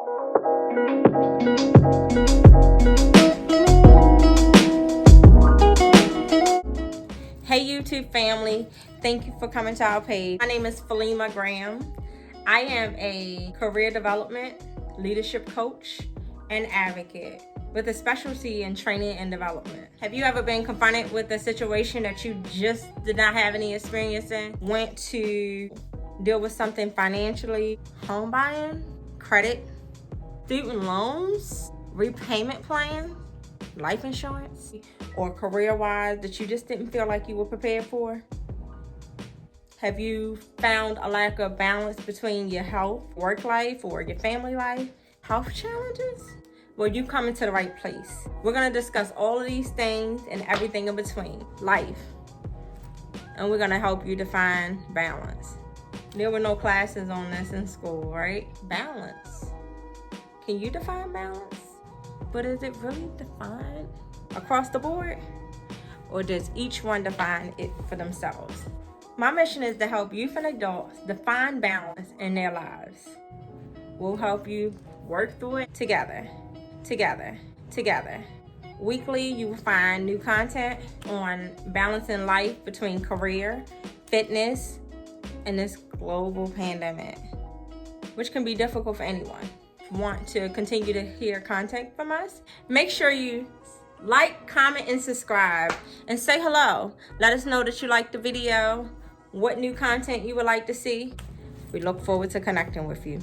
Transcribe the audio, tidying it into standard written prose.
Hey YouTube family, thank you for coming to our page. My name is Falima Graham. I am a career development, leadership coach, and advocate with a specialty in training and development. Have you ever been confronted with a situation that you just did not have any experience in? Went to deal with something financially, home buying, credit, student loans, repayment plan, life insurance, or career-wise that you just didn't feel like you were prepared for? Have you found a lack of balance between your health, work life, or your family life? Health challenges? Well, you come into the right place. We're gonna discuss all of these things and everything in between, life. And we're gonna help you define balance. There were no classes on this in school, right? Balance. Can you define balance? But is it really defined across the board? Or does each one define it for themselves? My mission is to help youth and adults define balance in their lives. We'll help you work through it together. Weekly, you will find new content on balancing life between career, fitness, and this global pandemic, which can be difficult for anyone. Want to continue to hear content from us, make sure you like, comment, and subscribe, and say hello. Let us know that you liked the video, what new content you would like to see. We look forward to connecting with you.